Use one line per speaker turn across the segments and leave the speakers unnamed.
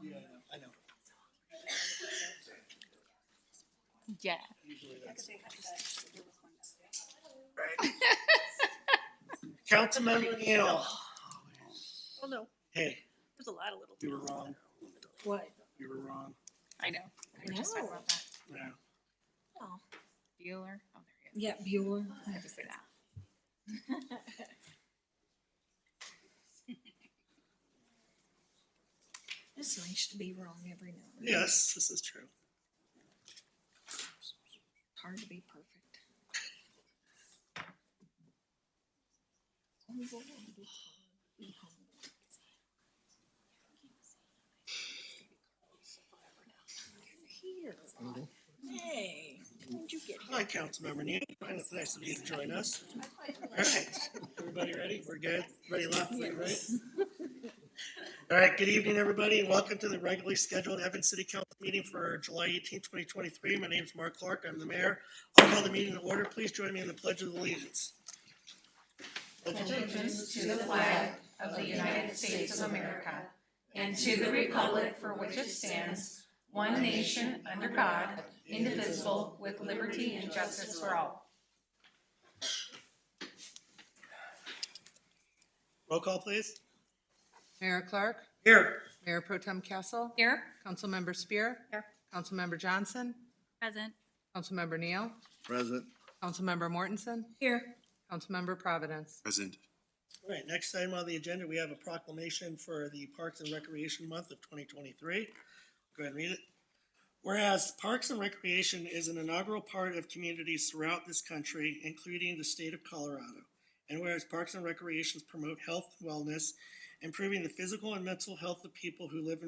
Yeah, I know.
Yeah.
Usually that's right. Councilmember Neal.
Oh, no,
Hey,
there's a lot of little.
you were wrong.
What?
You were wrong.
I know. We were just talking about that.
Yeah.
Oh.
Bueller. Oh, there he is.
Yeah, Bueller.
I had to say that.
It's nice to be wrong every now and then.
Yes, this is true.
It's hard to be perfect. Here. Hey, how'd you get here?
Hi, Councilmember Neal. It's nice of you to join us. All right, everybody ready? We're good? Ready left, ready right? All right, good evening, everybody, and welcome to the regularly scheduled Evans City Council meeting for July 18, 2023. My name is Mark Clark. I'm the mayor. I'll call the meeting to order. Please join me in the Pledge of Allegiance.
Allegiance to the flag of the United States of America and to the republic for which it stands, one nation under God, indivisible, with liberty and justice for all.
Roll call, please.
Mayor Clark,
Here.
Mayor Pro Tem Castle,
Here.
Councilmember Spear,
Here.
Councilmember Johnson,
Present.
Councilmember Neal,
Present.
Councilmember Mortensen,
Here.
Councilmember Providence.
Present.
All right, next item on the agenda, we have a proclamation for the Parks and Recreation Month of 2023. Go ahead and read it. Whereas Parks and Recreation is an inaugural part of communities throughout this country, including the state of Colorado. And whereas Parks and Recreations promote health and wellness, improving the physical and mental health of people who live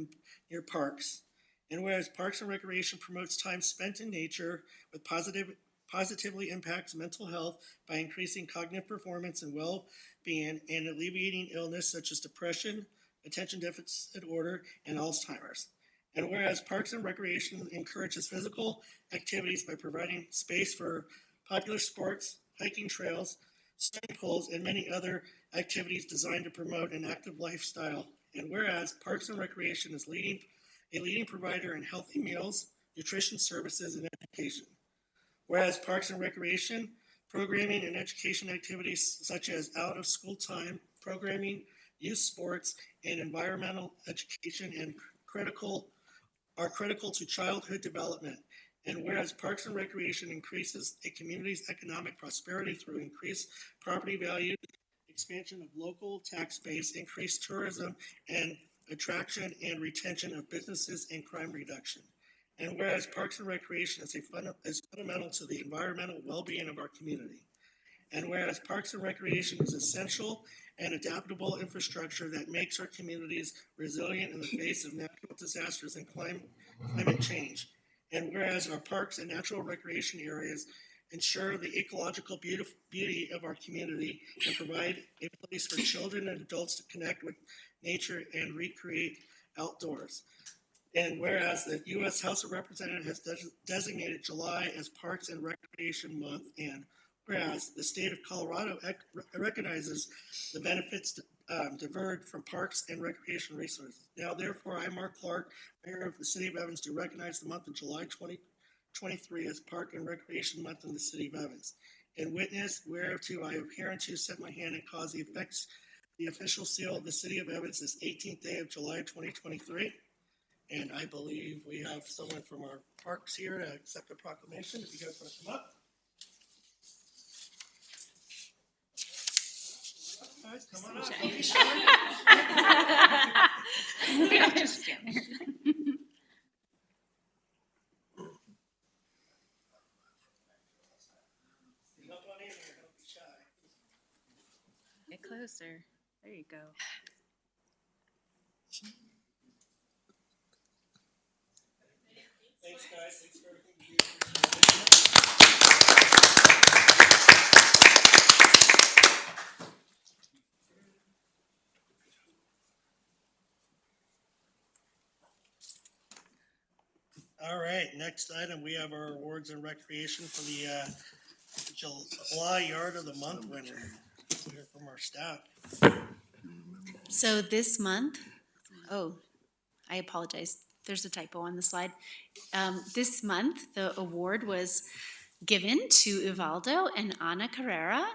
near parks. And whereas Parks and Recreation promotes time spent in nature with positively impacts mental health by increasing cognitive performance and well-being and alleviating illness such as depression, attention deficit disorder, and Alzheimer's. And whereas Parks and Recreation encourages physical activities by providing space for popular sports, hiking trails, swimming pools, and many other activities designed to promote an active lifestyle. And whereas Parks and Recreation is a leading provider in healthy meals, nutrition services, and education. Whereas Parks and Recreation programming and education activities such as out of school time programming, youth sports, and environmental education are critical to childhood development. And whereas Parks and Recreation increases a community's economic prosperity through increased property value, expansion of local tax base, increased tourism, and attraction and retention of businesses and crime reduction. And whereas Parks and Recreation is fundamental to the environmental well-being of our community. And whereas Parks and Recreation is essential and adaptable infrastructure that makes our communities resilient in the face of natural disasters and climate change. And whereas our parks and natural recreation areas ensure the ecological beauty of our community and provide a place for children and adults to connect with nature and recreate outdoors. And whereas the U.S. House of Representatives has designated July as Parks and Recreation Month, and whereas the state of Colorado recognizes the benefits diverged from parks and recreation resources. Now, therefore, I, Mark Clark, Mayor of the City of Evans, do recognize the month of July 2023 as Park and Recreation Month in the City of Evans. And witness whereto I have hereunto set my hand and caused the effects, the official seal of the City of Evans this 18th day of July 2023. And I believe we have someone from our parks here to accept the proclamation. If you guys want to come up. Guys, come on up. Don't be shy.
Yeah, just stand there.
Jump on in here. Don't be shy.
Get closer. There you go.
Thanks, guys. Thanks for everything you do. All right, next item, we have our awards and recreation for the July Yard of the Month winner. Let's hear from our staff.
So this month,
I apologize. There's a typo on the slide. This month, the award was given to Uvaldo and Ana Carrera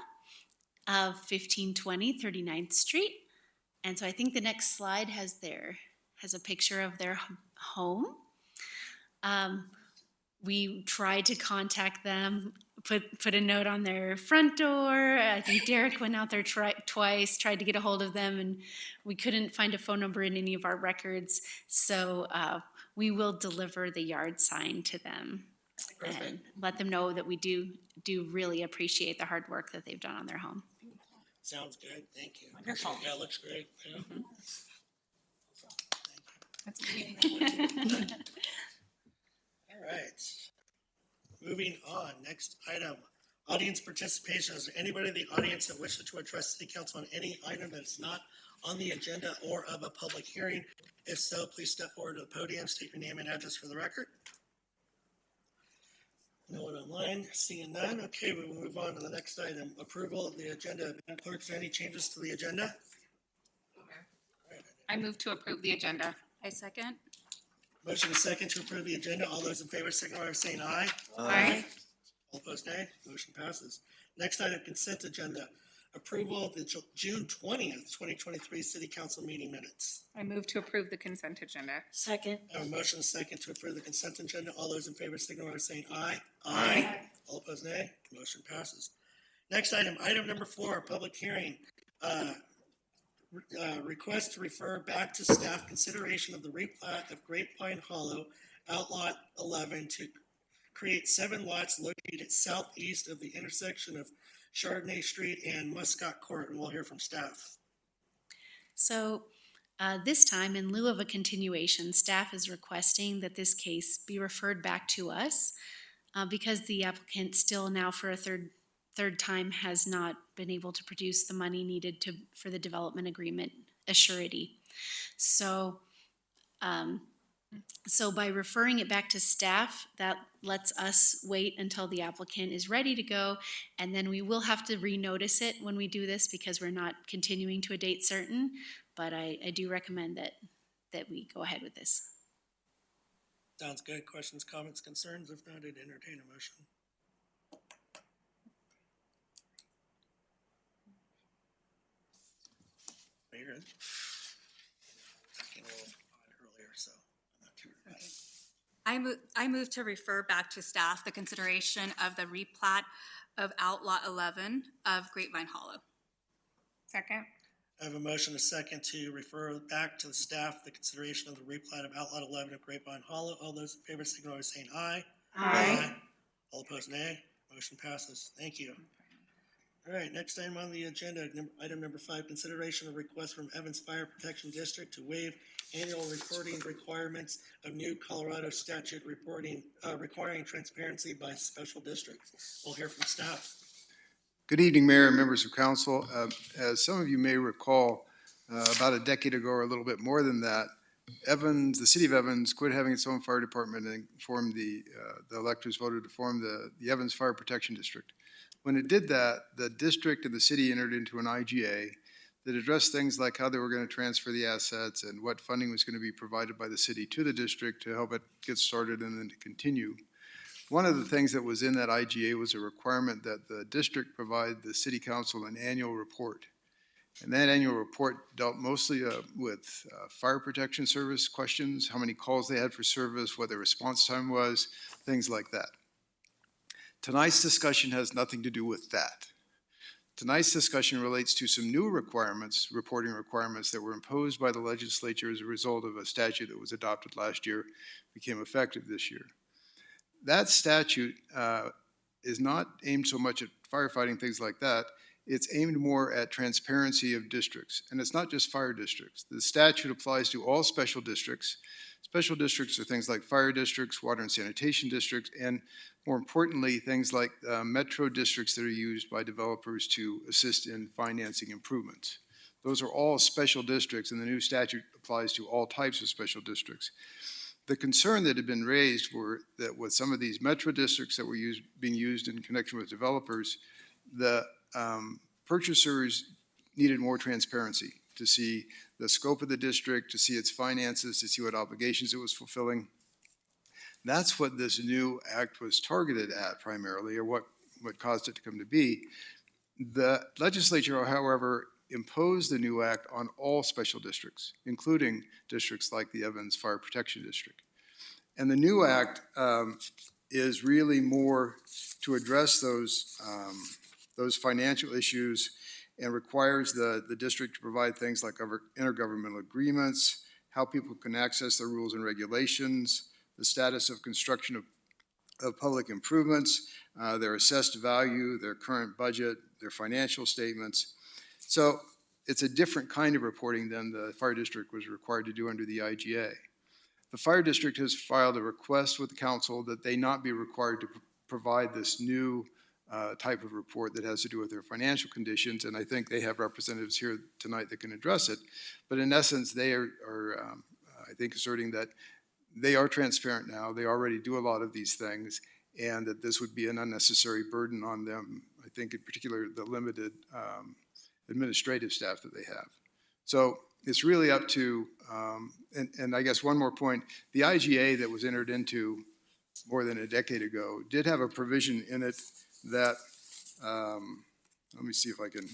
of 1520 39th Street. And so I think the next slide has a picture of their home. We tried to contact them, put a note on their front door. I think Derek went out there twice, tried to get a hold of them, and we couldn't find a phone number in any of our records. So we will deliver the yard sign to them and let them know that we do really appreciate the hard work that they've done on their home.
Sounds good, thank you.
Wonderful.
Yeah, looks great, yeah.
That's great.
All right. Moving on, next item, audience participation. Is there anybody in the audience that wishes to address city council on any item that is not on the agenda or of a public hearing? If so, please step forward to the podium, state your name and address for the record. No one online, seeing none. Okay, we will move on to the next item, approval of the agenda. Madam Clerk, is there any changes to the agenda?
I move to approve the agenda.
I second.
Motion is second to approve the agenda. All those in favor signify by saying aye.
Aye.
All opposed, nay. Motion passes. Next item, consent agenda. Approval of the June 20th, 2023 City Council meeting minutes.
I move to approve the consent agenda.
Second.
I have a motion is second to approve the consent agenda. All those in favor signify by saying aye.
Aye.
All opposed, nay. Motion passes. Next item, item number 4, public hearing. Request to refer back to staff consideration of the replat of Grapevine Hollow, Outlot 11, to create 7 lots located southeast of the intersection of Chardonnay Street and Muscot Court, and we'll hear from staff.
So this time, in lieu of a continuation, staff is requesting that this case be referred back to us because the applicant still now for a third time has not been able to produce the money needed for the development agreement assurity. So by referring it back to staff, that lets us wait until the applicant is ready to go, and then we will have to renotice it when we do this because we're not continuing to a date certain, but I do recommend that we go ahead with this.
Sounds good. Questions, comments, concerns? If not, I'd entertain a motion. Very good. Talking a little odd earlier, so I'm not too bad.
I move to refer back to staff the consideration of the replat of Outlot 11 of Grapevine Hollow.
Second.
I have a motion, a second, to refer back to the staff the consideration of the replat of Outlot 11 of Grapevine Hollow. All those in favor signify by saying aye.
Aye.
All opposed, nay. Motion passes. Thank you. All right, next item on the agenda, item number 5, consideration of request from Evans Fire Protection District to waive annual reporting requirements of new Colorado statute requiring transparency by special districts. We'll hear from staff.
Good evening, Mayor and members of council. As some of you may recall, about a decade ago or a little bit more than that, the city of Evans quit having its own fire department and formed the electors voted to form the Evans Fire Protection District. When it did that, the district and the city entered into an IGA that addressed things like how they were going to transfer the assets and what funding was going to be provided by the city to the district to help it get started and then to continue. One of the things that was in that IGA was a requirement that the district provide the city council an annual report. And that annual report dealt mostly with fire protection service questions, how many calls they had for service, what their response time was, things like that. Tonight's discussion has nothing to do with that. Tonight's discussion relates to some new requirements, reporting requirements that were imposed by the legislature as a result of a statute that was adopted last year, became effective this year. That statute is not aimed so much at firefighting, things like that. It's aimed more at transparency of districts. And it's not just fire districts. The statute applies to all special districts. Special districts are things like fire districts, water and sanitation districts, and more importantly, things like metro districts that are used by developers to assist in financing improvements. Those are all special districts, and the new statute applies to all types of special districts. The concern that had been raised were that with some of these metro districts that were being used in connection with developers, the purchasers needed more transparency. to see the scope of the district, to see its finances, to see what obligations it was fulfilling. That's what this new act was targeted at primarily, or what caused it to come to be. The legislature, however, imposed the new act on all special districts, including districts like the Evans Fire Protection District. And the new act is really more to address those financial issues and requires the district to provide things like intergovernmental agreements, how people can access the rules and regulations, the status of construction of public improvements, their assessed value, their current budget, their financial statements. So it's a different kind of reporting than the fire district was required to do under the IGA. The fire district has filed a request with the council that they not be required to provide this new type of report that has to do with their financial conditions, and I think they have representatives here tonight that can address it. But in essence, they are I think, asserting that they are transparent now, they already do a lot of these things, and that this would be an unnecessary burden on them, I think in particular the limited administrative staff that they have. So it's really up to, and I guess one more point, the IGA that was entered into more than a decade ago did have a provision in it that, let me see if I can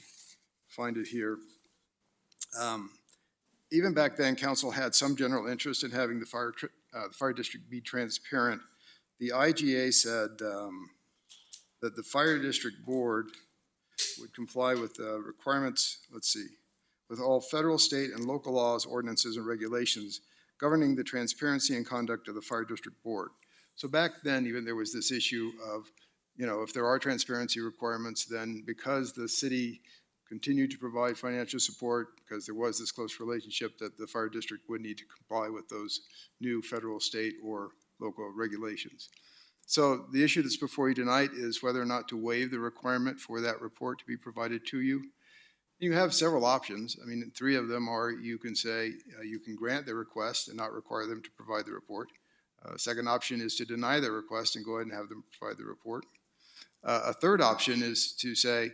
find it here. Even back then, council had some general interest in having the fire district be transparent. The IGA said that the fire district board would comply with the requirements, with all federal, state, and local laws, ordinances, and regulations governing the transparency and conduct of the fire district board. So back then, even there was this issue of, if there are transparency requirements, then because the city continued to provide financial support, because there was this close relationship, that the fire district would need to comply with those new federal, state, or local regulations. So the issue that's before you tonight is whether or not to waive the requirement for that report to be provided to you. You have several options. I mean, three of them are you can say you can grant the request and not require them to provide the report. Second option is to deny the request and go ahead and have them provide the report. A third option is to say,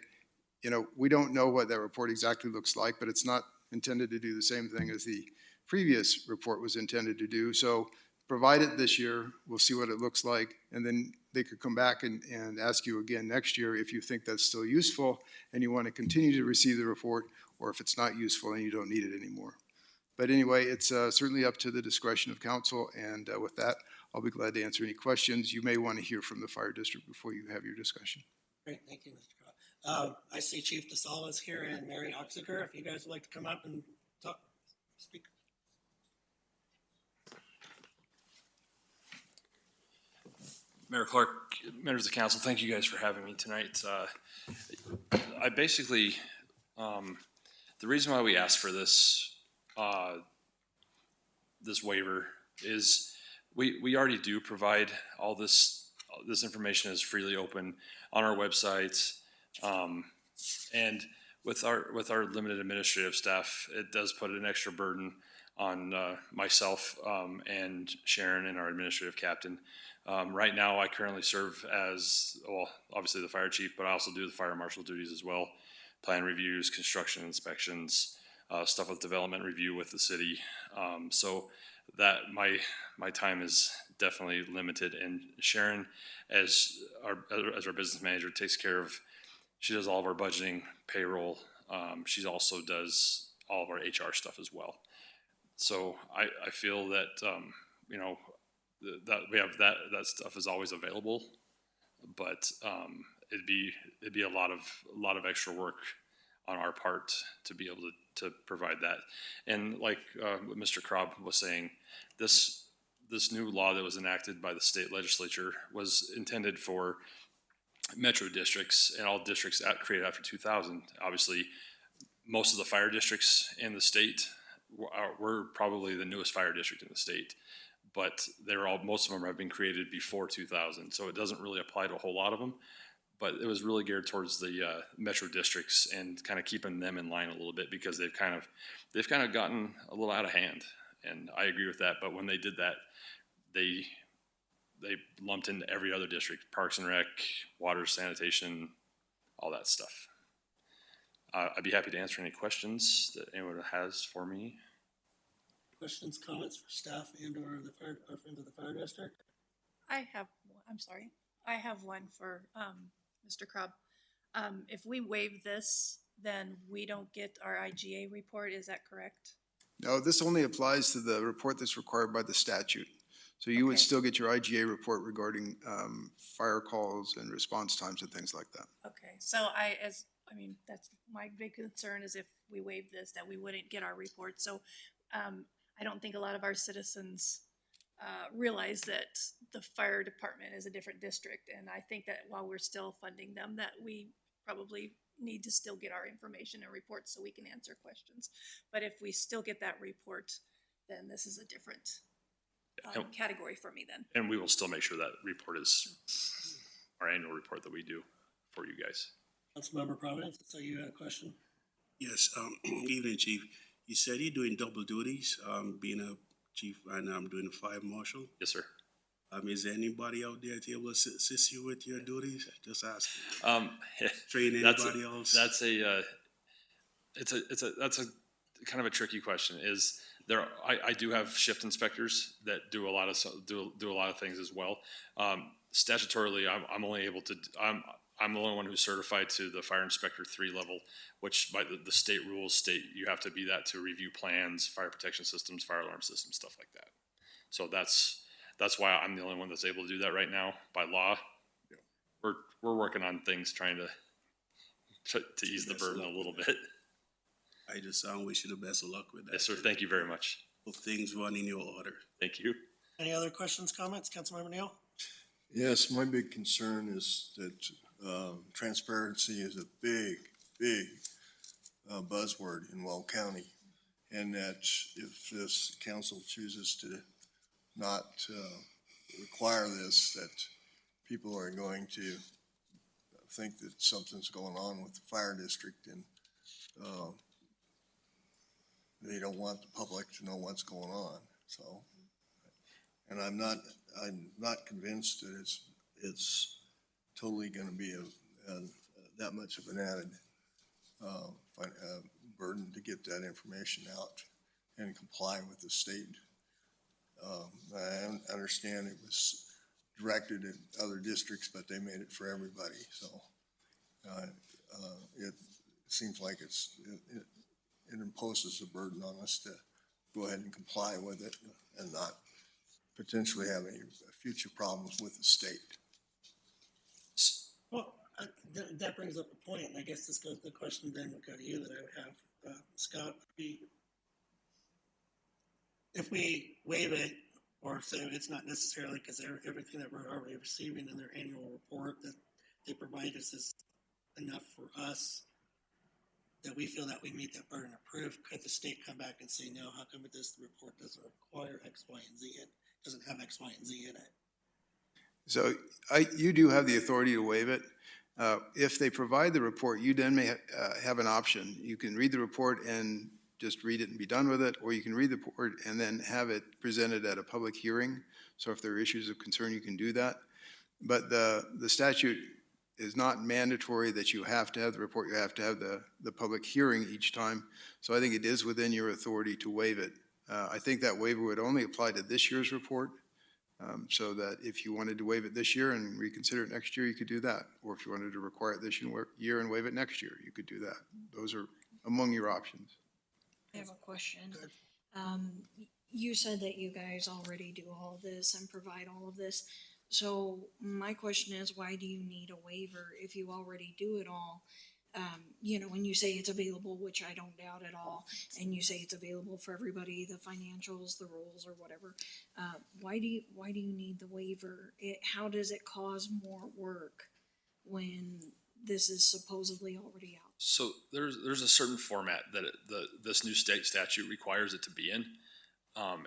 we don't know what that report exactly looks like, but it's not intended to do the same thing as the previous report was intended to do. So provide it this year, we'll see what it looks like, and then they could come back and ask you again next year if you think that's still useful and you want to continue to receive the report, or if it's not useful and you don't need it anymore. But anyway, it's certainly up to the discretion of council, and with that, I'll be glad to answer any questions. You may want to hear from the fire district before you have your discussion.
Great, thank you, Mr. Cobb. I see Chief DeSala is here and Mary Oxiger, if you guys would like to come up and speak.
Mayor Clark, members of the council, thank you guys for having me tonight. I basically, the reason why we asked for this this waiver is we already do provide all this information is freely open on our website, and with our limited administrative staff, it does put an extra burden on myself and Sharon and our administrative captain. Right now, I currently serve as, well, obviously the fire chief, but I also do the fire marshal duties as well. Plan reviews, construction inspections, stuff with development review with the city. So that my time is definitely limited. And Sharon, as our business manager, takes care of, she does all of our budgeting, payroll. She also does all of our HR stuff as well. So I feel that, that we have that stuff is always available, but it'd be a lot of extra work on our part to be able to provide that. And like what Mr. Krob was saying, this new law that was enacted by the state legislature was intended for metro districts and all districts created after 2000. Obviously, most of the fire districts in the state were probably the newest fire district in the state, but most of them have been created before 2000, so it doesn't really apply to a whole lot of them. But it was really geared towards the metro districts and kind of keeping them in line a little bit, because they've kind of gotten a little out of hand, and I agree with that. But when they did that, they lumped into every other district: Parks and Rec, water, sanitation, all that stuff. I'd be happy to answer any questions that anyone has for me.
Questions, comments for staff and or the fire department of the fire district?
I have, I'm sorry, I have one for, Mr. Crub. If we waive this, then we don't get our IGA report, is that correct?
No, this only applies to the report that's required by the statute. So you would
Okay.
still get your IGA report regarding fire calls and response times and things like that.
Okay, so I mean, that's my big concern is if we waive this, that we wouldn't get our report. So, I don't think a lot of our citizens, realize that the fire department is a different district. And I think that while we're still funding them, that we probably need to still get our information and reports so we can answer questions. But if we still get that report, then this is a different category for me then.
And we will still make sure that report is our annual report that we do for you guys.
Councilmember Providence, so you had a question?
Yes, evening, Chief. You said you're doing double duties, being a chief right now, I'm doing a fire marshal.
Yes, sir.
Is there anybody out there to able to assist you with your duties? Just asking. Train
That's
anybody else?
That's a kind of a tricky question. Is there? I do have shift inspectors that do a lot of do a lot of things as well. Statutorily, I'm only able to. I'm the only one who's certified to the Fire Inspector 3 level, which by the state rules state you have to be that to review plans, fire protection systems, fire alarm systems, stuff like that. So that's why I'm the only one that's able to do that right now by law. We're working on things trying to ease the burden a little bit.
I just wish you the best of luck with that.
Yes, sir. Thank you very much.
Hope things run in your order.
Thank you.
Any other questions, comments? Councilmember Neal?
Yes, my big concern is that transparency is a big buzzword in Weld County. And that if this council chooses to not require this, that people are going to think that something's going on with the fire district and they don't want the public to know what's going on. So, and I'm not convinced that it's totally going to be that much of an added burden to get that information out and comply with the state. I understand it was directed at other districts, but they made it for everybody. So it seems like it imposes a burden on us to go ahead and comply with it and not potentially have any future problems with the state.
Well, that brings up a point, and I guess this goes, the question then would go to you that I would have, Scott, would be, if we waive it, or say it's not necessarily because everything that we're already receiving in their annual report that they provide us is enough for us, that we feel that we meet that burden of proof, could the state come back and say, no, how come this report doesn't require X, Y, and Z, it doesn't have X, Y, and Z in it?
So you do have the authority to waive it. If they provide the report, you then may have an option. You can read the report and just read it and be done with it, or you can read the report and then have it presented at a public hearing. So if there are issues of concern, you can do that. But the statute is not mandatory that you have to have the report. You have to have the public hearing each time. So I think it is within your authority to waive it. I think that waiver would only apply to this year's report. So that if you wanted to waive it this year and reconsider it next year, you could do that. Or if you wanted to require it this year and waive it next year, you could do that. Those are among your options.
I have a question. You said that you guys already do all of this and provide all of this. So my question is, why do you need a waiver if you already do it all? When you say it's available, which I don't doubt at all, and you say it's available for everybody, the financials, the rules, or whatever, why do you need the waiver? How does it cause more work when this is supposedly already out?
So there's a certain format that this new state statute requires it to be in.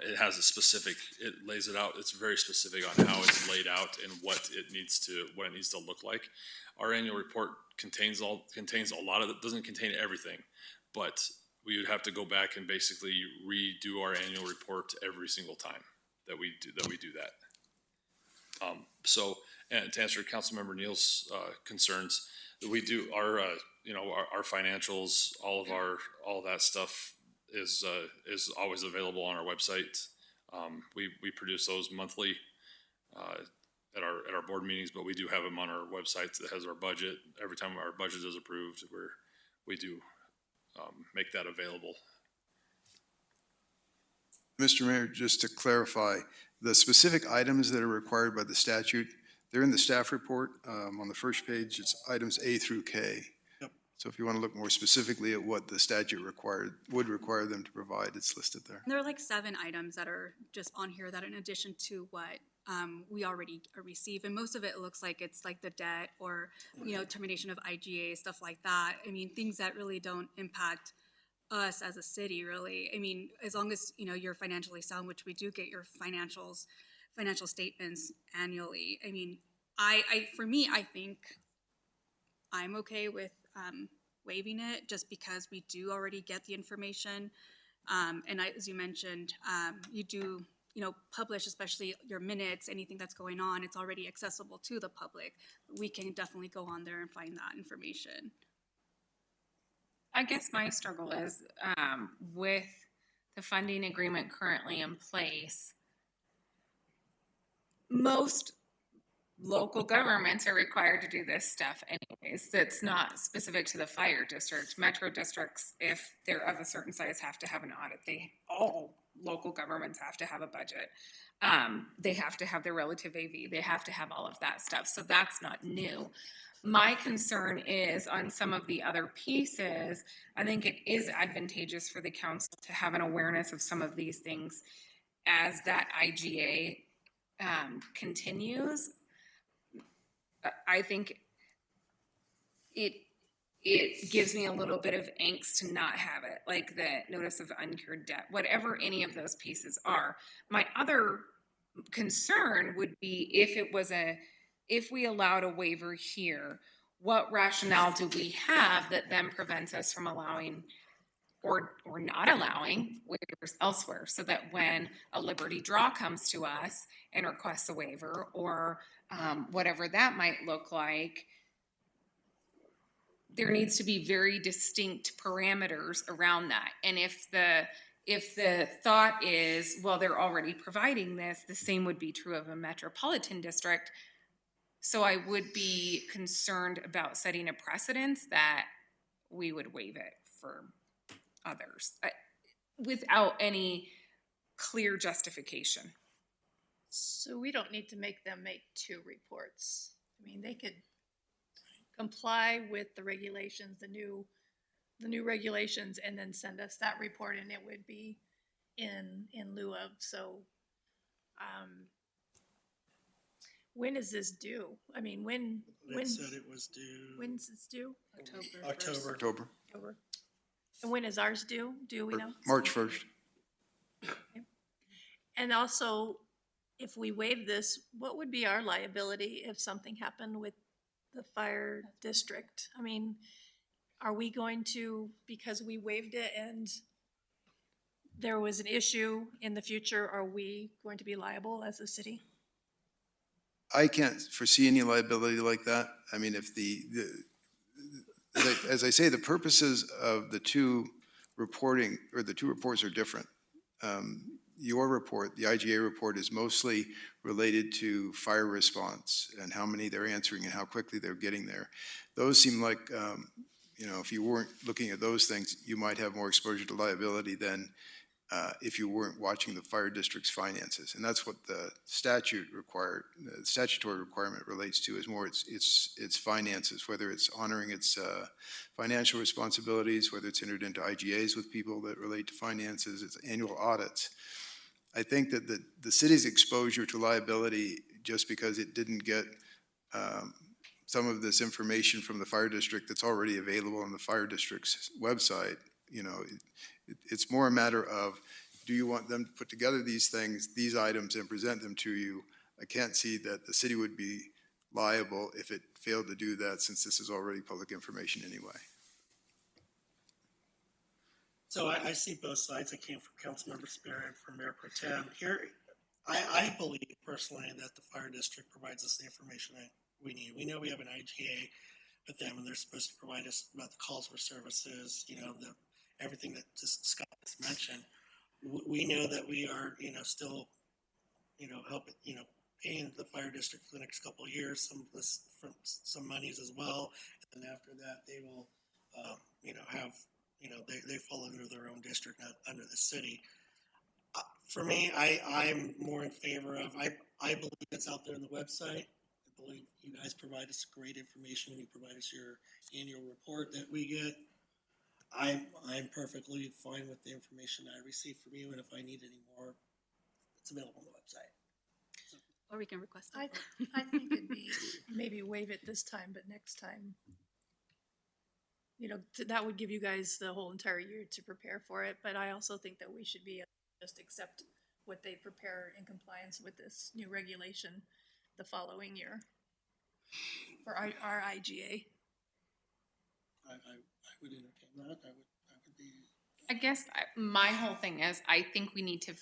It has it lays it out. It's very specific on how it's laid out and what it needs to look like. Our annual report contains a lot of it. Doesn't contain everything, but we would have to go back and basically redo our annual report every single time that we do that. So, and to answer Councilmember Neal's concerns, we do our you know, our financials, all of that stuff is always available on our website. We produce those monthly at our board meetings, but we do have them on our website that has our budget. Every time our budget is approved, we do make that available.
Mr. Mayor, just to clarify, the specific items that are required by the statute, they're in the staff report. On the first page, it's items A through K.
Yep.
So if you want to look more specifically at what the statute would require them to provide, it's listed there.
There are like 7 items that are just on here that are in addition to what we already receive. And most of it looks like it's like the debt or, you know, termination of IGA, stuff like that. I mean, things that really don't impact us as a city, really. I mean, as long as, you know, you're financially sound, which we do get your financial statements annually. I mean, for me, I think I'm okay with waiving it just because we do already get the information. And as you mentioned, you do, you know, publish, especially your minutes, anything that's going on, it's already accessible to the public. We can definitely go on there and find that information.
I guess my struggle is with the funding agreement currently in place. Most local governments are required to do this stuff anyways. It's not specific to the fire district. Metro districts, if they're of a certain size, have to have an audit. All local governments have to have a budget. They have to have their relative AV. They have to have all of that stuff. So that's not new. My concern is on some of the other pieces, I think it is advantageous for the council to have an awareness of some of these things as that IGA continues. I think it gives me a little bit of angst to not have it, like the notice of uncured debt, whatever any of those pieces are. My other concern would be if we allowed a waiver here, what rationale do we have that then prevents us from allowing or not allowing waivers elsewhere, so that when a Liberty Draw comes to us and requests a waiver or whatever that might look like, there needs to be very distinct parameters around that. And if the thought is, well, they're already providing this, the same would be true of a metropolitan district. So I would be concerned about setting a precedence that we would waive it for others without any clear justification.
So we don't need to make them make 2 reports. I mean, they could comply with the regulations, the new regulations, and then send us that report, and it would be in lieu of. So when is this due? I mean, when
said it was due
when's this due?
October.
And when is ours due? Do we know?
March 1st.
Okay. And also, if we waive this, what would be our liability if something happened with the fire district? I mean, are we going to, because we waived it and there was an issue in the future, are we going to be liable as a city?
I can't foresee any liability like that. I mean, if as I say, the purposes of the 2 reporting, or the 2 reports are different. Your report, the IGA report, is mostly related to fire response and how many they're answering and how quickly they're getting there. Those seem like, you know, if you weren't looking at those things, you might have more exposure to liability than if you weren't watching the fire district's finances. And that's what the statutory requirement relates to, is more its finances, whether it's honoring its financial responsibilities, whether it's entered into IGAs with people that relate to finances, its annual audits. I think that the city's exposure to liability, just because it didn't get some of this information from the fire district that's already available on the fire district's website, you know, it's more a matter of, do you want them to put together these things, these items, and present them to you? I can't see that the city would be liable if it failed to do that, since this is already public information anyway.
So I see both sides. I came from Councilmember Spera and from Mayor Pro Tem. Here, I believe personally that the fire district provides us the information that we need. We know we have an IGA. with them, and they're supposed to provide us about the calls for services, everything that just Scott just mentioned. We know that we are, still, helping, paying the fire district for the next couple of years, some of this from some monies as well. And after that, they will, have, they fall under their own district, not under the city. For me, I'm more in favor of, I believe it's out there on the website. I believe you guys provide us great information. You provide us your annual report that we get. I'm perfectly fine with the information I receive from you, and if I need any more, it's available on the website.
Or we can request
I,
it.
I think it'd be, maybe waive it this time, but next time, that would give you guys the whole entire year to prepare for it. But I also think that we should be just accept what they prepare in compliance with this new regulation the following year for our IGA.
I would entertain that. I would be.
I guess my whole thing is, I think we need to,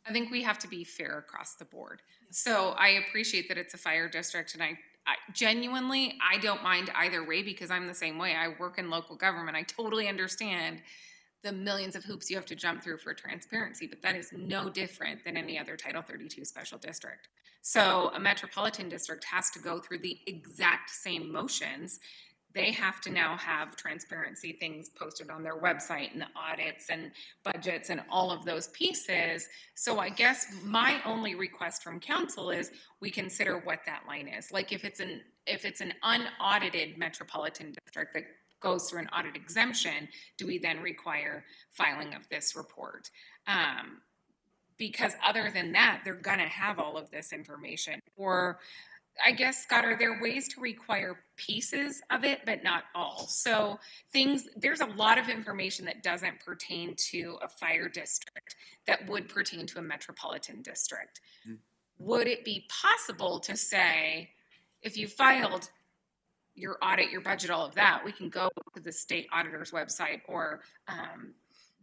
I think we have to be fair across the board. So I appreciate that it's a fire district, and I genuinely, I don't mind either way, because I'm the same way. I work in local government. I totally understand the millions of hoops you have to jump through for transparency, but that is no different than any other Title 32 special district. So a metropolitan district has to go through the exact same motions. They have to now have transparency things posted on their website, and the audits and budgets and all of those pieces. So I guess my only request from council is we consider what that line is. Like if it's an unaudited metropolitan district that goes through an audit exemption, do we then require filing of this report? Because other than that, they're gonna have all of this information. Or I guess, Scott, are there ways to require pieces of it, but not all? So there's a lot of information that doesn't pertain to a fire district that would pertain to a metropolitan district. Would it be possible to say, if you filed your audit, your budget, all of that, we can go to the state auditor's website or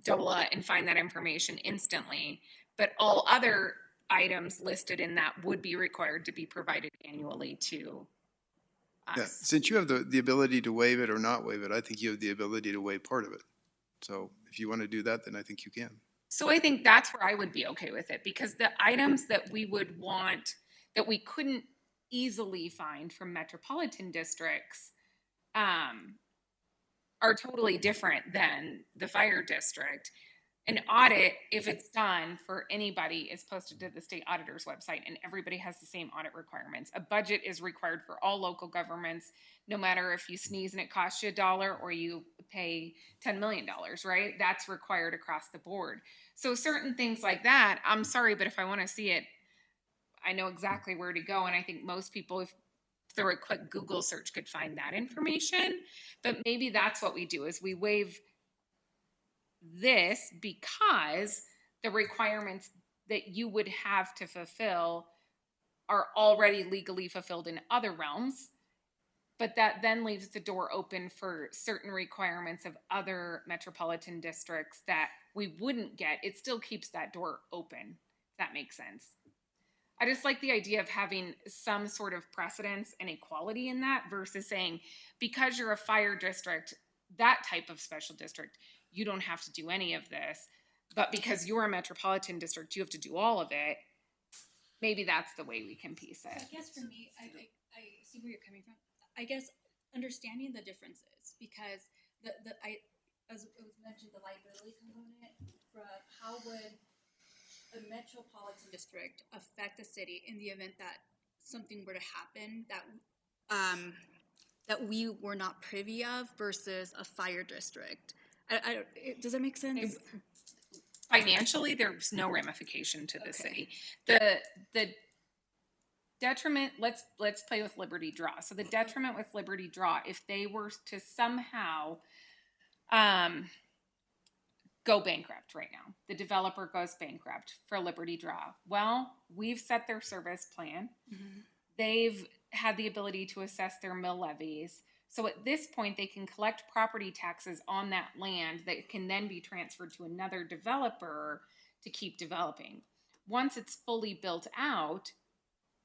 DOLA and find that information instantly, but all other items listed in that would be required to be provided annually to us.
Yeah, since you have the ability to waive it or not waive it, I think you have the ability to waive part of it. So if you want to do that, then I think you can.
So I think that's where I would be okay with it, because the items that we would want, that we couldn't easily find from metropolitan districts, are totally different than the fire district. An audit, if it's done for anybody, is posted to the state auditor's website, and everybody has the same audit requirements. A budget is required for all local governments, no matter if you sneeze and it costs you $1 or you pay $10 million, right? That's required across the board. So certain things like that, I'm sorry, but if I want to see it, I know exactly where to go. And I think most people, if through a quick Google search, could find that information. But maybe that's what we do, is we waive this because the requirements that you would have to fulfill are already legally fulfilled in other realms, but that then leaves the door open for certain requirements of other metropolitan districts that we wouldn't get. It still keeps that door open, if that makes sense. I just like the idea of having some sort of precedence and equality in that, versus saying, because you're a fire district, that type of special district, you don't have to do any of this, but because you're a metropolitan district, you have to do all of it. Maybe that's the way we can piece it.
I guess for me, I see where you're coming from. I guess understanding the differences, because as it was mentioned, the liability component, from how would a metropolitan district affect a city in the event that something were to happen that we were not privy of, versus a fire district. Does that make sense?
Financially, there's no ramification to the city. The detriment, let's play with Liberty Draw. So the detriment with Liberty Draw, if they were to somehow go bankrupt right now, the developer goes bankrupt for Liberty Draw. Well, we've set their service plan. Mm-hmm. They've had the ability to assess their mill levies. So at this point, they can collect property taxes on that land that can then be transferred to another developer to keep developing. Once it's fully built out,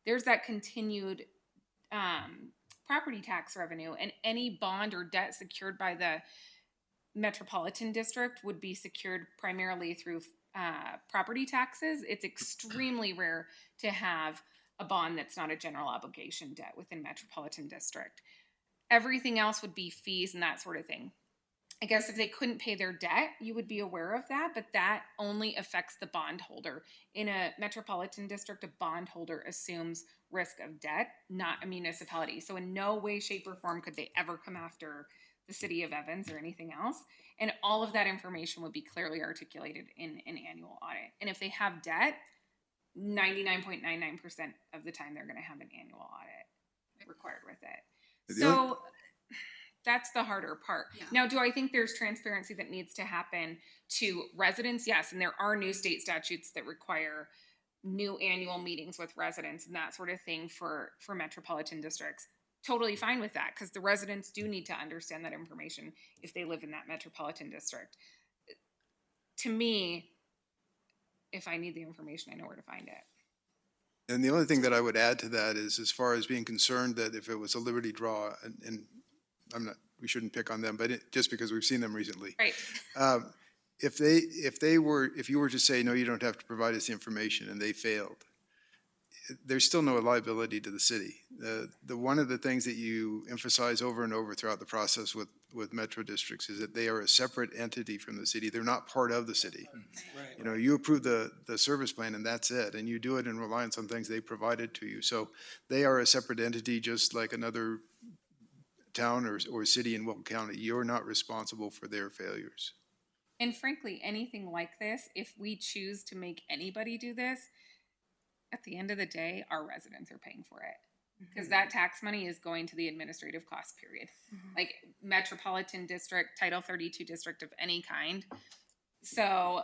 there's that continued property tax revenue, and any bond or debt secured by the metropolitan district would be secured primarily through property taxes. It's extremely rare to have a bond that's not a general obligation debt within metropolitan district. Everything else would be fees and that sort of thing. I guess if they couldn't pay their debt, you would be aware of that, but that only affects the bondholder. In a metropolitan district, a bondholder assumes risk of debt, not a municipality. So in no way, shape, or form could they ever come after the city of Evans or anything else. And all of that information would be clearly articulated in an annual audit. And if they have debt, 99.99% of the time they're going to have an annual audit required with it. So that's the harder part.
Yeah.
Now, do I think there's transparency that needs to happen to residents? Yes, and there are new state statutes that require new annual meetings with residents and that sort of thing for metropolitan districts. Totally fine with that, because the residents do need to understand that information if they live in that metropolitan district. To me, if I need the information, I know where to find it.
And the only thing that I would add to that is, as far as being concerned that if it was a Liberty draw, and I'm not, we shouldn't pick on them, but just because we've seen them recently.
Right.
If you were to say, no, you don't have to provide us the information, and they failed, there's still no liability to the city. One of the things that you emphasize over and over throughout the process with metro districts is that they are a separate entity from the city. They're not part of the city.
Right.
You know, you approve the service plan and that's it, and you do it in reliance on things they provided to you. So they are a separate entity, just like another town or city in Will County. You're not responsible for their failures.
And frankly, anything like this, if we choose to make anybody do this, at the end of the day, our residents are paying for it. Because that tax money is going to the administrative cost period. Like metropolitan district, Title 32 district of any kind. So,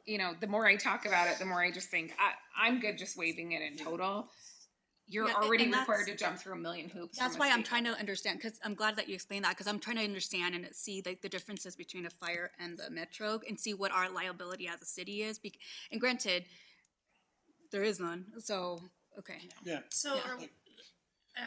you know, the more I talk about it, the more I just think, I'm good just waiving it in total. You're
Yeah,
already
and that's-
required to jump through a million hoops.
That's
from
why
a
I'm
state
trying to
level.
understand, because I'm glad that you explained that, because I'm trying to understand and see like the differences between a fire and the metro and see what our liability as a city is. And granted, there is none, so, okay.
Yeah.
So,
Yeah.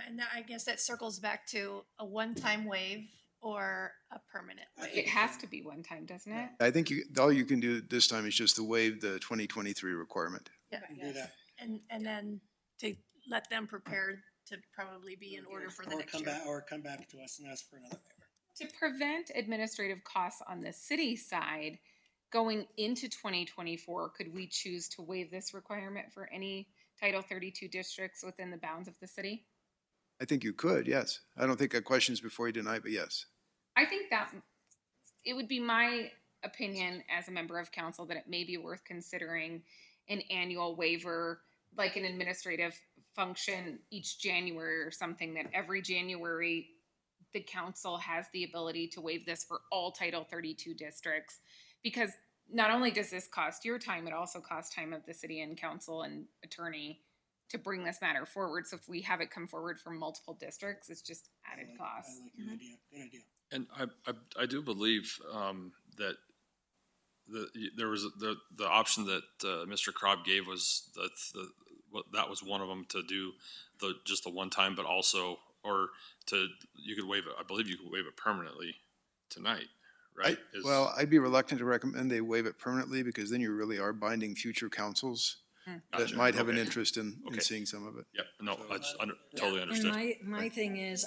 and I guess that circles back to a one-time waive or a permanent
It
waive.
has to be one time, doesn't it?
I think all you can do this time is just to waive the 2023 requirement.
Yeah.
Do that.
And then to let them prepare to probably be in order for the next year.
Or come back to us and ask for another waiver.
To prevent administrative costs on the city side going into 2024, could we choose to waive this requirement for any Title 32 districts within the bounds of the city?
I think you could, yes. I don't think that question's before you tonight, but yes.
I think that it would be my opinion as a member of council that it may be worth considering an annual waiver, like an administrative function each January or something, that every January the council has the ability to waive this for all Title 32 districts. Because not only does this cost your time, it also costs time of the city and council and attorney to bring this matter forward. So if we have it come forward for multiple districts, it's just added costs.
I like your idea. Good idea.
And I do believe that there was the option that Mr. Krob gave was that was one of them, to do just the one time, but also you could waive it. I believe you could waive it permanently tonight, right?
Well, I'd be reluctant to recommend they waive it permanently, because then you really are binding future councils that
Gotcha.
might have an
Okay.
interest in
Okay.
seeing some of it.
Yep. No, totally
And
understood.
my thing is,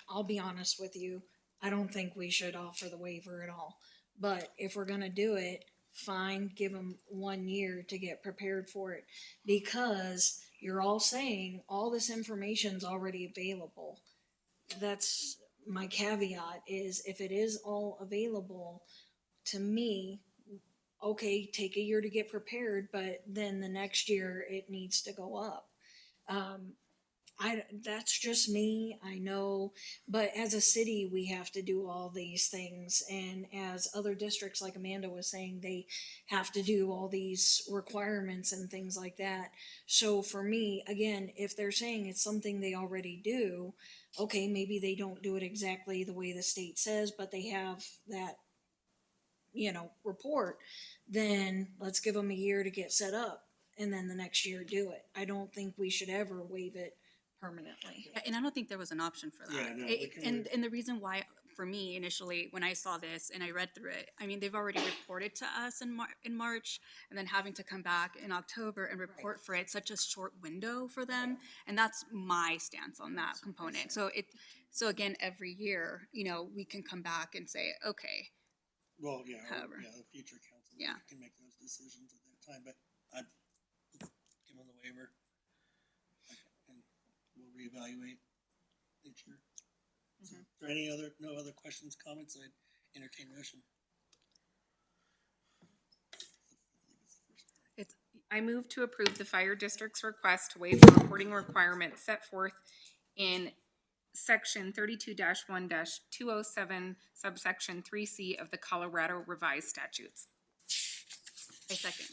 I'll be honest with you, I don't think we should offer the waiver at all. But if we're gonna do it, fine, give them 1 year to get prepared for it. Because you're all saying all this information's already available. That's my caveat, is if it is all available, to me, okay, take a year to get prepared, but then the next year it needs to go up. That's just me, I know, but as a city, we have to do all these things, and as other districts, like Amanda was saying, they have to do all these requirements and things like that. So for me, again, if they're saying it's something they already do, okay, maybe they don't do it exactly the way the state says, but they have that, report, then let's give them a year to get set up, and then the next year do it. I don't think we should ever waive it permanently.
And I don't think there was an option for that.
Yeah, no, we can
And the reason why, for me initially, when I saw this and I read through it, I mean, they've already reported to us in March, and then having to come back in October and report for it, such a short window for them. And that's my stance on that component. So again, every year, you know, we can come back and say, okay,
Well, yeah,
However.
the future council
Yeah.
can make those decisions at that time, but I'd give them the waiver. And we'll reevaluate each year. So, is there no other questions, comments? I'd entertain motion.
I move to approve the fire district's request to waive the reporting requirements set forth in section 32-1-207 subsection 3C of the Colorado Revised Statutes.
I second.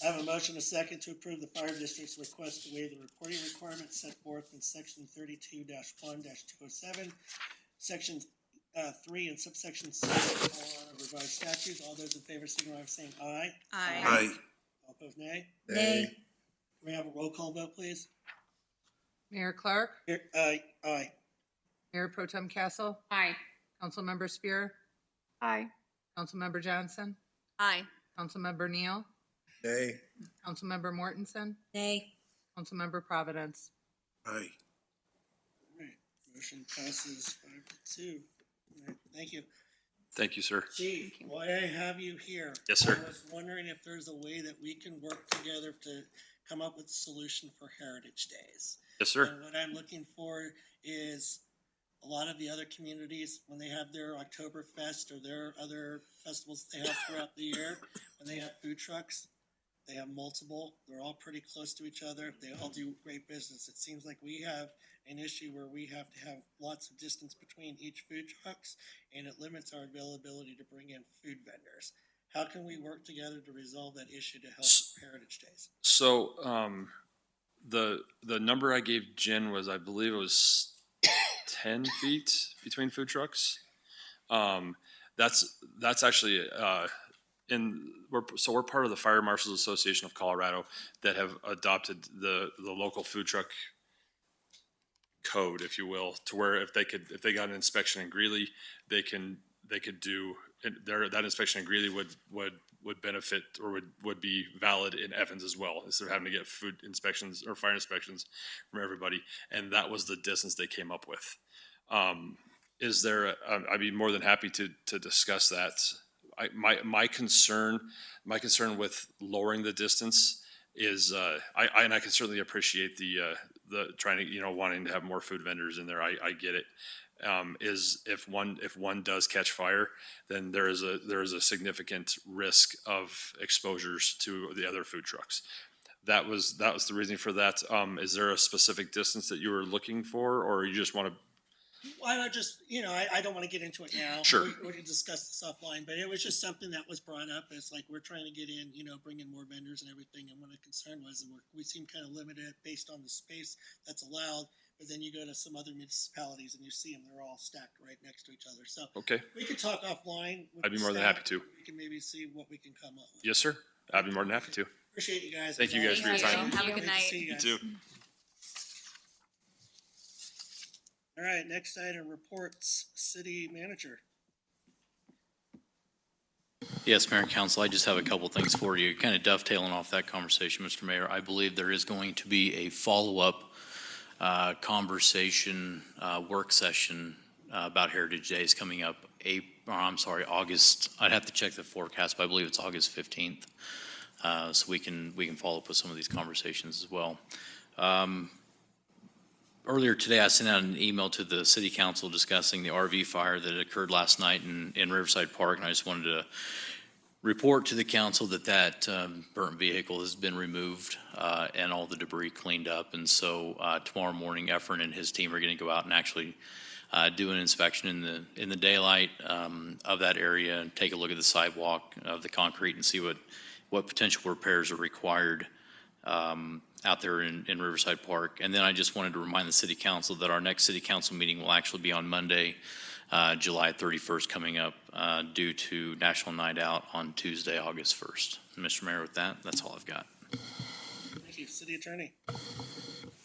I have a motion, a second, to approve the fire district's request to waive the reporting requirements set forth in section 32-1-207, section 3 and subsection 6 of Colorado Revised Statutes. All those in favor signify by saying aye.
Aye.
All opposed, nay.
Nay.
Can we have a roll call vote, please?
Mayor Clark,
Here, aye.
Mayor Pro Tem Castle,
Aye.
Councilmember Spear,
Aye.
Councilmember Johnson,
Aye.
Councilmember Neal,
Nay.
Councilmember Mortensen,
Nay.
Councilmember Providence.
Aye.
All right, motion passes 5-2. All right, thank you.
Thank you, sir.
Chief, why I have you here?
Yes, sir.
I was wondering if there's a way that we can work together to come up with a solution for Heritage Days.
Yes, sir.
And what I'm looking for is a lot of the other communities, when they have their Oktoberfest or their other festivals they have throughout the year, when they have food trucks, they have multiple, they're all pretty close to each other, they all do great business. It seems like we have an issue where we have to have lots of distance between each food trucks, and it limits our availability to bring in food vendors. How can we work together to resolve that issue to help Heritage Days?
So, the number I gave Jen was, I believe it was 10 feet between food trucks. That's actually, we're part of the Fire Marshals Association of Colorado that have adopted the local food truck code, if you will, to where if they got an inspection in Greeley, they could do that inspection in Greeley would benefit or would be valid in Evans as well, instead of having to get food inspections or fire inspections from everybody. And that was the distance they came up with. Is there? I'd be more than happy to discuss that. My concern with lowering the distance is I can certainly appreciate the trying to wanting to have more food vendors in there. I get it. Is if one does catch fire, then there is a significant risk of exposures to the other food trucks. That was the reason for that. Is there a specific distance that you were looking for, or you just want to?
Why not just, I don't want to get into it now.
Sure.
We can discuss this offline, but it was just something that was brought up. It's like, we're trying to get in, bring in more vendors and everything. And what the concern was, we seem kind of limited based on the space that's allowed. But then you go to some other municipalities and you see them, they're all stacked right next to each other. So
Okay.
we could talk offline. with
I'd be
the
more than
staff.
happy to.
We can maybe see what we can come up with.
Yes, sir. I'd be more than happy to.
Appreciate you guys.
Thank you guys for your time.
Have a good
Great to
night.
see you
You
guys.
too.
All right, next item, reports, city manager.
Yes, Mayor and Council, I just have a couple things for you. Kind of dovetailing off that conversation, Mr. Mayor, I believe there is going to be a follow-up conversation, work session about Heritage Days coming up August. I'd have to check the forecast, but I believe it's August 15th. So we can follow up with some of these conversations as well. Earlier today, I sent out an email to the city council discussing the RV fire that occurred last night in Riverside Park, and I just wanted to report to the council that burnt vehicle has been removed and all the debris cleaned up. And so tomorrow morning, Efren and his team are going to go out and actually do an inspection in the daylight of that area and take a look at the sidewalk of the concrete and see what potential repairs are required out there in Riverside Park. And then I just wanted to remind the city council that our next city council meeting will actually be on Monday, July 31st coming up due to National Night Out on Tuesday, August 1st. And Mr. Mayor, with that, that's all I've got.
Thank you, city attorney.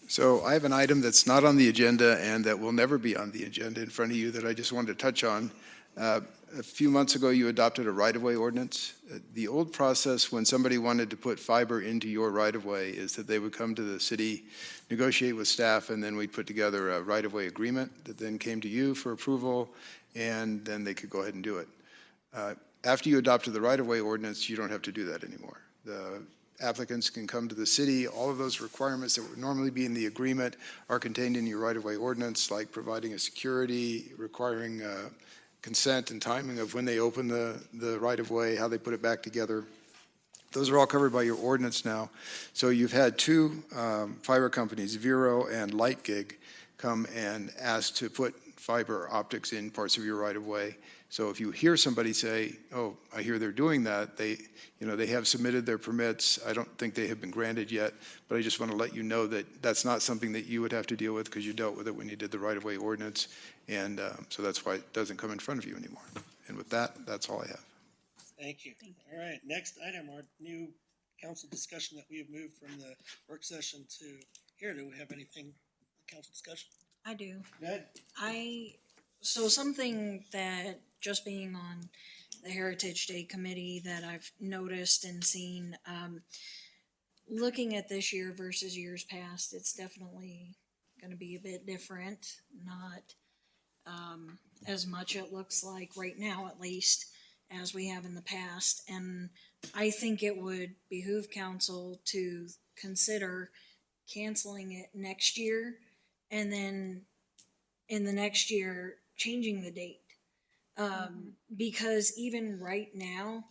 So I have an item that's not on the agenda and that will never be on the agenda in front of you that I just wanted to touch on. A few months ago, you adopted a right-of-way ordinance. The old process when somebody wanted to put fiber into your right-of-way is that they would come to the city, negotiate with staff, and then we'd put together a right-of-way agreement that then came to you for approval, and then they could go ahead and do it. After you adopted the right-of-way ordinance, you don't have to do that anymore. The applicants can come to the city. All of those requirements that would normally be in the agreement are contained in your right-of-way ordinance, like providing a security, requiring consent and timing of when they open the right-of-way, how they put it back together. Those are all covered by your ordinance now. So you've had two fiber companies, Vero and Lightgig, come and ask to put fiber optics in parts of your right-of-way. So if you hear somebody say, oh, I hear they're doing that, they have submitted their permits. I don't think they have been granted yet, but I just want to let you know that that's not something that you would have to deal with because you dealt with it when you did the right-of-way ordinance. And so that's why it doesn't come in front of you anymore. And with that, that's all I have.
Thank you. All right, next item, our new council discussion that we have moved from the work session to here. Do we have anything, council discussion?
I do.
Good.
So something that just being on the Heritage Day Committee that I've noticed and seen, looking at this year versus years past, it's definitely going to be a bit different. Not as much, it looks like right now, at least, as we have in the past. And I think it would behoove council to consider canceling it next year and then in the next year changing the date. Because even right now,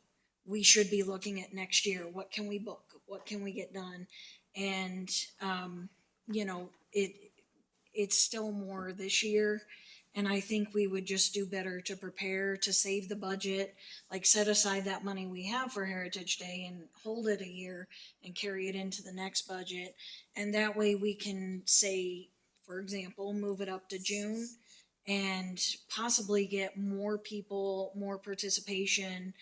we should be looking at next year. What can we book? What can we get done? And, it's still more this year. And I think we would just do better to prepare to save the budget, like set aside that money we have for Heritage Day and hold it a year and carry it into the next budget. And that way we can say, for example, move it up to June and possibly get more people, more participation,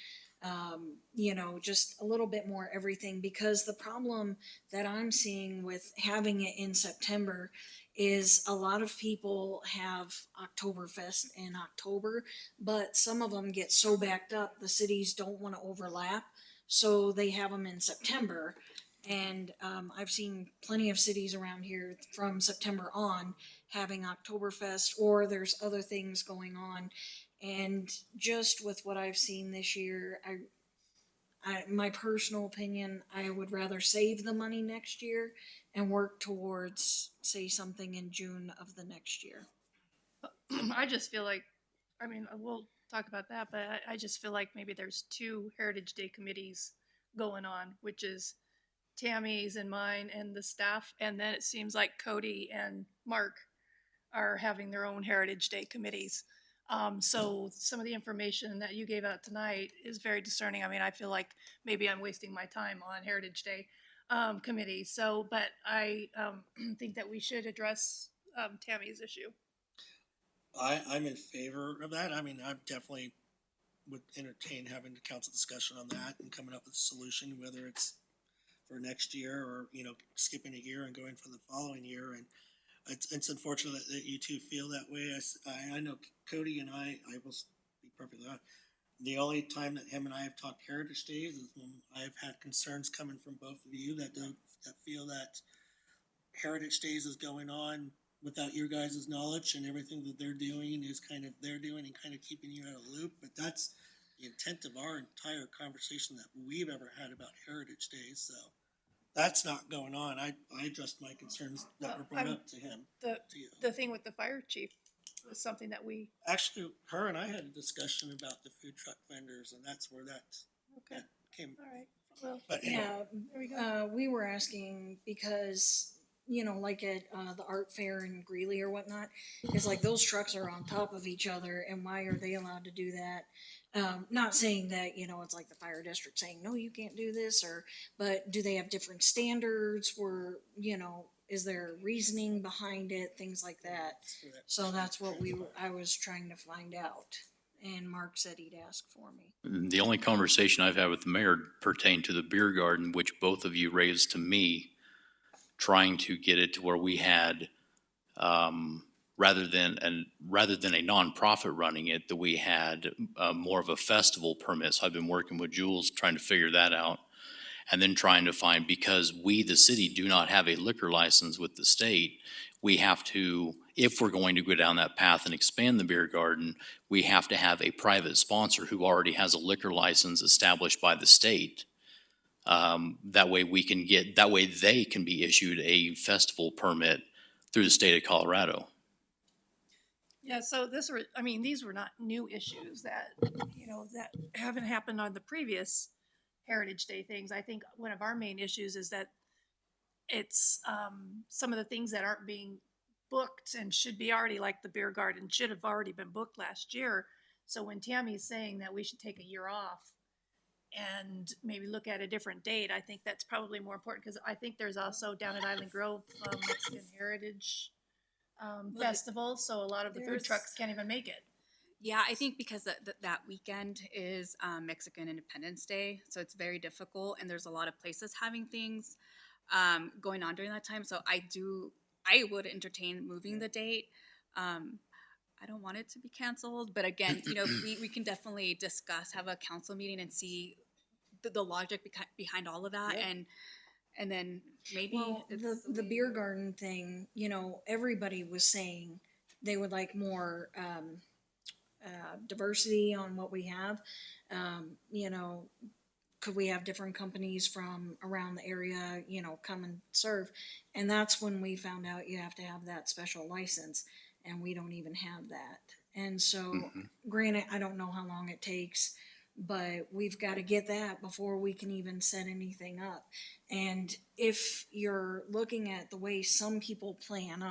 just a little bit more everything. Because the problem that I'm seeing with having it in September is a lot of people have Oktoberfest in October, but some of them get so backed up, the cities don't want to overlap, so they have them in September. And I've seen plenty of cities around here from September on having Oktoberfest, or there's other things going on. And just with what I've seen this year, my personal opinion, I would rather save the money next year and work towards, say, something in June of the next year.
I just feel like, we'll talk about that, but I just feel like maybe there's two Heritage Day committees going on, which is Tammy's and mine and the staff. And then it seems like Cody and Mark are having their own Heritage Day committees. So some of the information that you gave out tonight is very discerning. I feel like maybe I'm wasting my time on Heritage Day committee. So, but I think that we should address Tammy's issue.
I'm in favor of that. I definitely would entertain having the council discussion on that and coming up with a solution, whether it's for next year or, skipping a year and going for the following year. And it's unfortunate that you two feel that way. I know Cody and I will be perfectly honest. The only time that him and I have talked Heritage Days is when I've had concerns coming from both of you that feel that Heritage Days is going on without your guys' knowledge, and everything that they're doing is kind of they're doing and kind of keeping you out of the loop. But that's the intent of our entire conversation that we've ever had about Heritage Days. So that's not going on. I addressed my concerns that were brought up to him. To you.
The thing with the fire chief was something that we
Actually, her and I had a discussion about the food truck vendors, and that's where that came.
All right. Well,
But
Yeah,
there we go.
we were asking because, like at the art fair in Greeley or whatnot, it's like those trucks are on top of each other, and why are they allowed to do that? Not saying that, it's like the fire district saying, no, you can't do this, but do they have different standards where, is there reasoning behind it, things like that? So that's what I was trying to find out. And Mark said he'd ask for me.
The only conversation I've had with the mayor pertained to the beer garden, which both of you raised to me trying to get it to where we had, rather than a nonprofit running it, that we had more of a festival permit. So I've been working with Jules trying to figure that out. And then trying to find, because we, the city, do not have a liquor license with the state, we have to, if we're going to go down that path and expand the beer garden, we have to have a private sponsor who already has a liquor license established by the state. That way they can be issued a festival permit through the state of Colorado.
Yeah, so these were not new issues that, that haven't happened on the previous Heritage Day things. I think one of our main issues is that it's some of the things that aren't being booked and should be already, like the beer garden, should have already been booked last year. So when Tammy's saying that we should take a year off and maybe look at a different date, I think that's probably more important, because I think there's also down at Island Grove Mexican Heritage Festival, so a lot of the food trucks can't even make it.
Yeah, I think because that weekend is Mexican Independence Day, so it's very difficult, and there's a lot of places having things going on during that time. So I would entertain moving the date. I don't want it to be canceled, but again, we can definitely discuss, have a council meeting, and see the logic behind all of that, and then maybe
the beer garden thing. Everybody was saying they would like more diversity on what we have. Could we have different companies from around the area, come and serve? And that's when we found out you have to have that special license, and we don't even have that. And so, granted, I don't know how long it takes, but we've got to get that before we can even set anything up. And if you're looking at the way some people plan,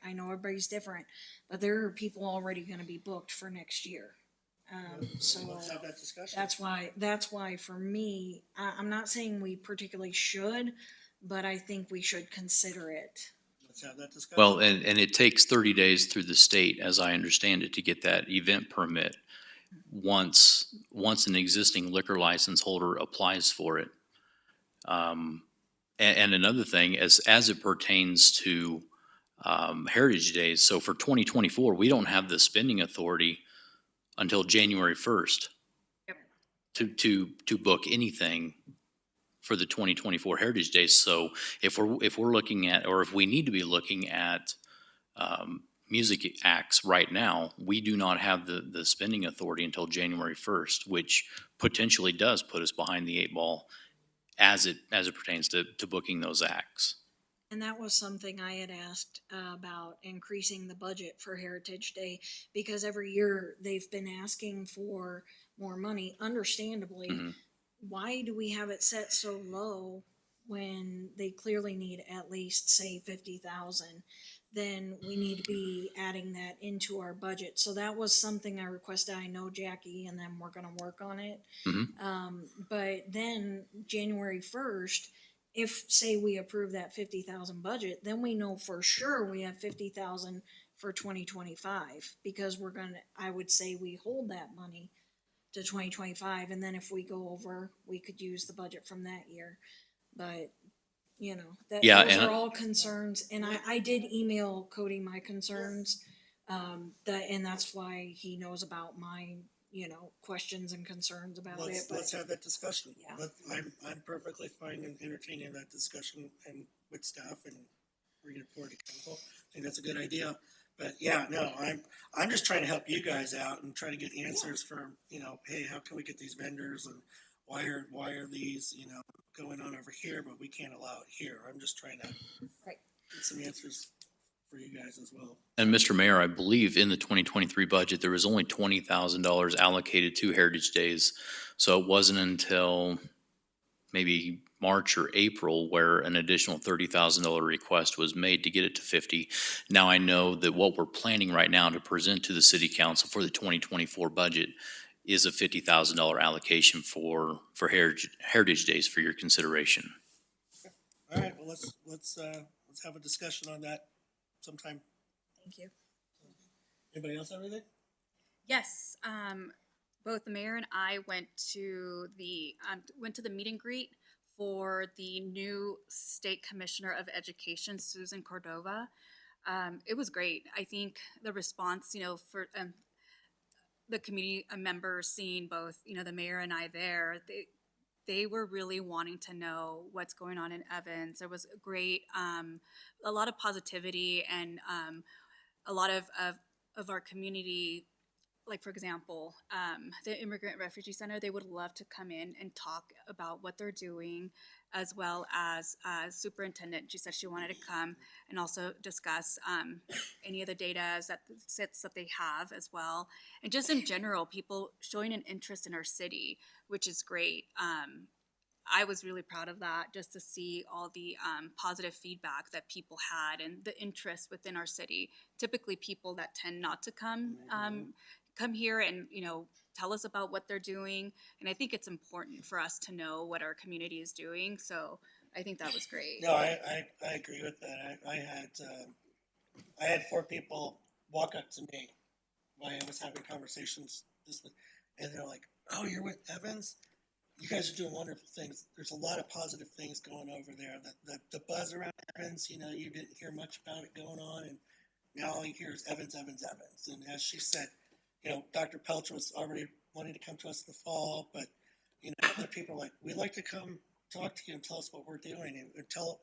I know everybody's different, but there are people already going to be booked for next year. So
Let's have that discussion.
that's why for me, I'm not saying we particularly should, but I think we should consider it.
Let's have that discussion.
Well, and it takes 30 days through the state, as I understand it, to get that event permit. Once an existing liquor license holder applies for it. And another thing, as it pertains to Heritage Days, so for 2024, we don't have the spending authority until January 1st to book anything for the 2024 Heritage Days. So if we're looking at, or if we need to be looking at music acts right now, we do not have the spending authority until January 1st, which potentially does put us behind the 8 ball as it pertains to booking those acts.
And that was something I had asked about, increasing the budget for Heritage Day, because every year they've been asking for more money, understandably.
Mm-hmm.
Why do we have it set so low when they clearly need at least, say, 50,000? Then we need to be adding that into our budget. So that was something I requested. I know Jackie and them were going to work on it.
Mm-hmm.
But then January 1st, if say we approve that 50,000 budget, then we know for sure we have 50,000 for 2025, because I would say we hold that money to 2025. And then if we go over, we could use the budget from that year. But those are all concerns. And I did email Cody my concerns. And that's why he knows about my, questions and concerns about it. But
Let's have that discussion.
Yeah.
I'm perfectly fine in entertaining that discussion and with staff and bringing it forward to council. I think that's a good idea. But yeah, no, I'm just trying to help you guys out and try to get answers from, hey, how can we get these vendors, and why are these, going on over here, but we can't allow it here. I'm just trying to get some answers for you guys as well.
And Mr. Mayor, I believe in the 2023 budget, there was only $20,000 allocated to Heritage Days. So it wasn't until maybe March or April where an additional $30,000 request was made to get it to 50. Now I know that what we're planning right now to present to the city council for the 2024 budget is a $50,000 allocation for Heritage Days for your consideration.
All right, well, let's have a discussion on that sometime.
thank you.
Anybody else have anything?
Yes, both the mayor and I went to the meet and greet for the new State Commissioner of Education, Susan Cordova. It was great. I think the response, for the community members seeing both, the mayor and I there, they were really wanting to know what's going on in Evans. There was a lot of positivity and a lot of our community. Like, for example, the Immigrant Refugee Center, they would love to come in and talk about what they're doing, as well as superintendent. She said she wanted to come and also discuss any of the data sets that they have as well. And just in general, people showing an interest in our city, which is great. I was really proud of that, just to see all the positive feedback that people had and the interest within our city. Typically, people that tend not to come here and tell us about what they're doing, and I think it's important for us to know what our community is doing. So I think that was great.
No, I agree with that. I had 4 people walk up to me while I was having conversations and they're like, "Oh, you're with Evans? You guys are doing wonderful things. There's a lot of positive things going over there. The buzz around Evans, you didn't hear much about it going on, and now all you hear is Evans, Evans, Evans." And as she said, Dr. Pelch was already wanting to come to us in the fall, but, other people are like, "We'd like to come talk to you and tell us what we're doing and tell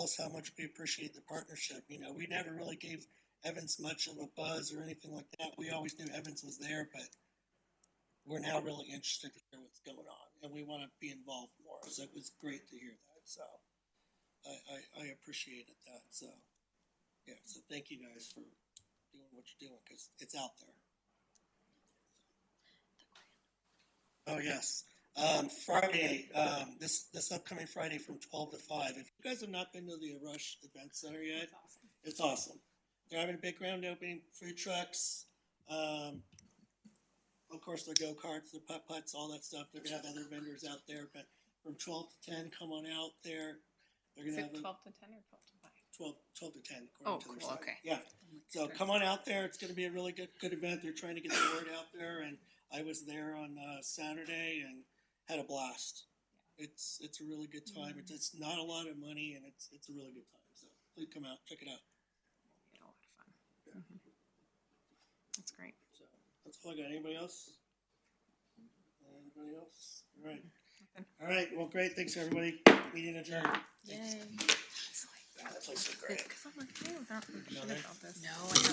us how much we appreciate the partnership." We never really gave Evans much of a buzz or anything like that. We always knew Evans was there, but we're now really interested to hear what's going on, and we want to be involved more. So it was great to hear that. So I appreciated that. So, yeah, so thank you guys for doing what you're doing, because it's out there. Oh, yes. Friday, this upcoming Friday from 12 to 5. If you guys have not been to the Rush Event Center yet, it's awesome. They're having a big grand opening, food trucks, of course, their go-karts, their putt-putts, all that stuff. They're going to have other vendors out there, but from 12 to 10, come on out there. They're going to have
12 to 10 or 12 to 5?
12 to 10, according to their site.
Okay.
Yeah. So come on out there. It's going to be a really good event. They're trying to get the word out there, and I was there on Saturday and had a blast. It's a really good time. It's not a lot of money, and it's a really good time. So please come out, check it out.
We had a lot of fun. That's great.
So that's all I got. Anybody else? Anybody else? All right. All right. Well, great. Thanks, everybody. Meeting adjourned.
Yay.
That place is great.
Because I'm like, I don't know about this.
No, I have